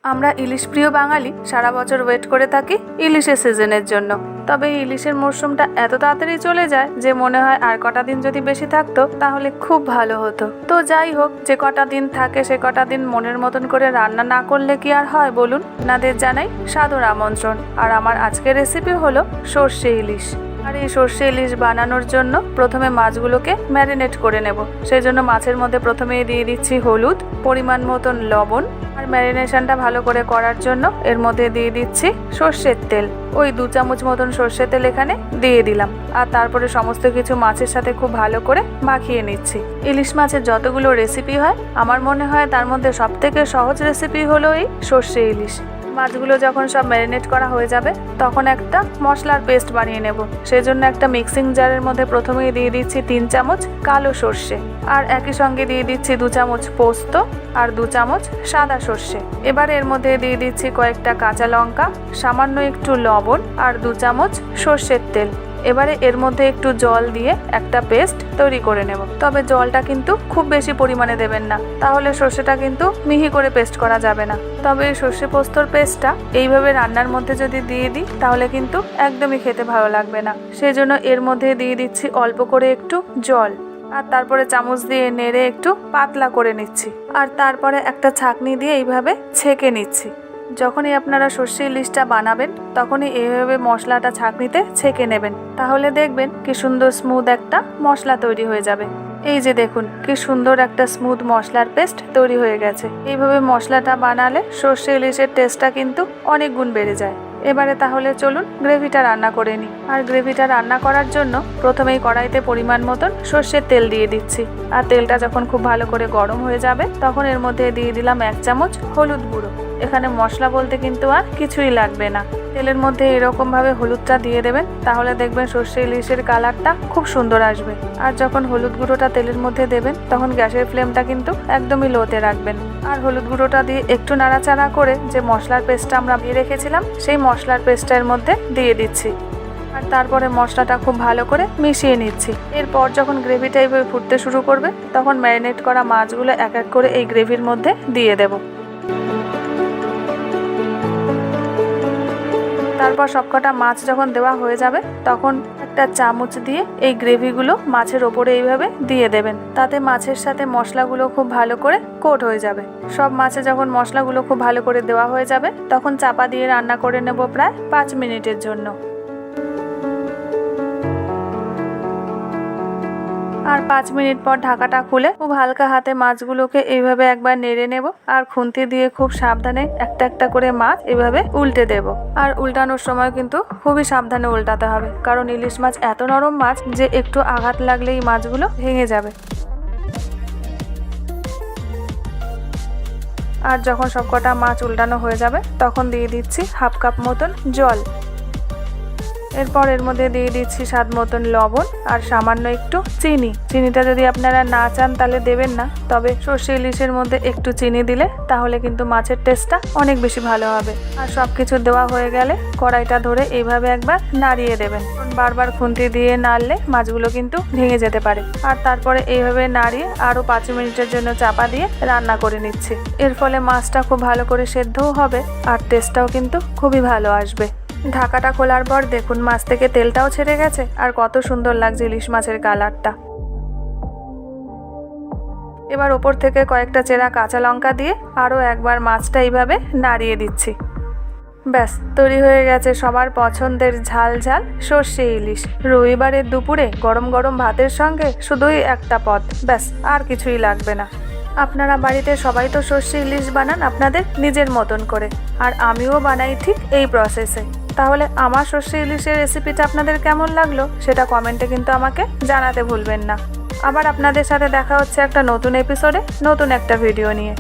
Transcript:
আমরা ইলিশ প্রিয় বাঙালি সারা বছর ওয়েট করে থাকি ইলিশের সিজনের জন্য। তবে এই ইলিশের মরশুমটা এত তাড়াতাড়ি চলে যায় যে মনে হয় আর কটা দিন যদি বেশি থাকতো তাহলে খুব ভালো হতো। তো যাই হোক, যে কটা দিন থাকে সে কটা দিন মনের মতন করে রান্না না করলে কি আর হয় বলুন। আপনাদের জানাই সাদর আমন্ত্রণ। আর আমার আজকের রেসিপি হলো সর্ষে ইলিশ। আর এই সর্ষে ইলিশ বানানোর জন্য প্রথমে মাছগুলোকে ম্যারিনেট করে নেব। সেই জন্য মাছের মধ্যে প্রথমে দিয়ে দিচ্ছি হলুদ, পরিমাণ মতন লবণ। আর ম্যারিনেশনটা ভালো করে করার জন্য এর মধ্যে দিয়ে দিচ্ছি সর্ষের তেল। ওই 2 চামচ মতন সর্ষের তেল এখানে দিয়ে দিলাম। আর তারপরে সমস্ত কিছু মাছের সাথে খুব ভালো করে মাখিয়ে নিচ্ছি। ইলিশ মাছের যতগুলো রেসিপি হয় আমার মনে হয় তার মধ্যে সবথেকে সহজ রেসিপি হলো এই সর্ষে ইলিশ। মাছগুলো যখন সব ম্যারিনেট করা হয়ে যাবে তখন একটা মশলার পেস্ট বানিয়ে নেব। সেই জন্য একটা মিক্সিং জারের মধ্যে প্রথমেই দিয়ে দিচ্ছি 3 চামচ কালো সর্ষে, আর একই সঙ্গে দিয়ে দিচ্ছি 2 চামচ পোস্ত আর 2 চামচ সাদা সর্ষে। এবার এর মধ্যে দিয়ে দিচ্ছি কয়েকটা কাঁচা লঙ্কা, সামান্য একটু লবণ আর 2 চামচ সর্ষের তেল। এবারে এর মধ্যে একটু জল দিয়ে একটা পেস্ট তৈরি করে নেব। তবে জলটা কিন্তু খুব বেশি পরিমাণে দেবেন না, তাহলে সর্ষেটা কিন্তু মিহি করে পেস্ট করা যাবে না। তবে এই সর্ষে পোস্তর পেস্টটা এইভাবে রান্নার মধ্যে যদি দিয়ে দিই তাহলে কিন্তু একদমই খেতে ভালো লাগবে না। সেই জন্য এর মধ্যে দিয়ে দিচ্ছি অল্প করে একটু জল, আর তারপরে চামচ দিয়ে নেড়ে একটু পাতলা করে নিচ্ছি। আর তারপরে একটা ছাঁকনি দিয়ে এইভাবে ছেঁকে নিচ্ছি। যখনই আপনারা সর্ষে ইলিশটা বানাবেন তখনই এইভাবে মশলাটা ছাঁকনিতে ছেঁকে নেবেন, তাহলে দেখবেন কি সুন্দর স্মুথ একটা মশলা তৈরি হয়ে যাবে। এই যে দেখুন কি সুন্দর একটা স্মুথ মশলার পেস্ট তৈরি হয়ে গেছে। এইভাবে মশলাটা বানালে সর্ষে ইলিশের টেস্টটা কিন্তু অনেক গুণ বেড়ে যায়। এবারে তাহলে চলুন গ্রেভিটা রান্না করে নিই। আর গ্রেভিটা রান্না করার জন্য প্রথমেই কড়াইতে পরিমাণ মতন সর্ষের তেল দিয়ে দিচ্ছি। আর তেলটা যখন খুব ভালো করে গরম হয়ে যাবে তখন এর মধ্যে দিয়ে দিলাম 1 চামচ হলুদ গুঁড়ো। এখানে মশলা বলতে কিন্তু আর কিছুই লাগবে না। তেলের মধ্যে এরকম ভাবে হলুদটা দিয়ে দেবেন, তাহলে দেখবেন সর্ষে ইলিশের কালারটা খুব সুন্দর আসবে। আর যখন হলুদ গুঁড়োটা তেলের মধ্যে দেবেন তখন গ্যাসের ফ্লেমটা কিন্তু একদমই লোতে রাখবেন। আর হলুদ গুঁড়োটা দিয়ে একটু নাড়াচাড়া করে যে মশলার পেস্টটা আমরা দিয়ে রেখেছিলাম সেই মশলার পেস্টটার মধ্যে দিয়ে দিচ্ছি। আর তারপরে মশলাটা খুব ভালো করে মিশিয়ে নিচ্ছি। এরপর যখন গ্রেভিটা এইভাবে ফুটতে শুরু করবে তখন ম্যারিনেট করা মাছগুলো এক এক করে এই গ্রেভির মধ্যে দিয়ে দেব। তারপর সবকটা মাছ যখন দেওয়া হয়ে যাবে তখন একটা চামচ দিয়ে এই গ্রেভিগুলো মাছের ওপরে এইভাবে দিয়ে দেবেন। তাতে মাছের সাথে মশলাগুলো খুব ভালো করে কোট হয়ে যাবে। সব মাছে যখন মশলাগুলো খুব ভালো করে দেওয়া হয়ে যাবে তখন চাপা দিয়ে রান্না করে নেব প্রায় 5 মিনিটের জন্য। আর 5 মিনিট পর ঢাকাটা খুলে খুব হালকা হাতে মাছগুলোকে এইভাবে একবার নেড়ে নেব। আর খুন্তি দিয়ে খুব সাবধানে একটা একটা করে মাছ এইভাবে উল্টে দেব। আর উল্টানোর সময় কিন্তু খুবই সাবধানে উল্টাতে হবে, কারণ ইলিশ মাছ এত নরম মাছ যে একটু আঘাত লাগলেই মাছগুলো ভেঙে যাবে। আর যখন সবকটা মাছ উল্টানো হয়ে যাবে তখন দিয়ে দিচ্ছি 1/2 কাপ মতন জল। এরপর এর মধ্যে দিয়ে দিচ্ছি স্বাদ মতন লবণ আর সামান্য একটু চিনি। চিনিটা যদি আপনারা না চান তাহলে দেবেন না, তবে সর্ষে ইলিশের মধ্যে একটু চিনি দিলে তাহলে কিন্তু মাছের টেস্টটা অনেক বেশি ভালো হবে। আর সবকিছু দেওয়া হয়ে গেলে কড়াইটা ধরে এইভাবে একবার নাড়িয়ে দেবেন। বারবার খুন্তি দিয়ে নাড়লে মাছগুলো কিন্তু ভেঙে যেতে পারে। আর তারপরে এইভাবে নাড়িয়ে আরো 5 মিনিটের জন্য চাপা দিয়ে রান্না করে নিচ্ছি। এর ফলে মাছটা খুব ভালো করে সেদ্ধও হবে আর টেস্টটাও কিন্তু খুবই ভালো আসবে। ঢাকাটা খোলার পর দেখুন মাছ থেকে তেলটাও ছেড়ে গেছে আর কত সুন্দর লাগছে ইলিশ মাছের কালারটা। এবার ওপর থেকে কয়েকটা চেরা কাঁচা লঙ্কা দিয়ে আরও একবার মাছটা এইভাবে নাড়িয়ে দিচ্ছি। ব্যাস তৈরি হয়ে গেছে সবার পছন্দের ঝাল ঝাল সর্ষে ইলিশ। রবিবারের দুপুরে গরম গরম ভাতের সঙ্গে শুধুই একটা পদ, ব্যাস আর কিছুই লাগবে না। আপনারা বাড়িতে সবাই তো সর্ষে ইলিশ বানান আপনাদের নিজের মতন করে, আর আমিও বানাই ঠিক এই প্রসেসে। তাহলে আমার সর্ষে ইলিশের রেসিপিটা আপনাদের কেমন লাগলো সেটা কমেন্টে কিন্তু আমাকে জানাতে ভুলবেন না। আবার আপনাদের সাথে দেখা হচ্ছে একটা নতুন এপিসোডে নতুন একটা ভিডিও নিয়ে।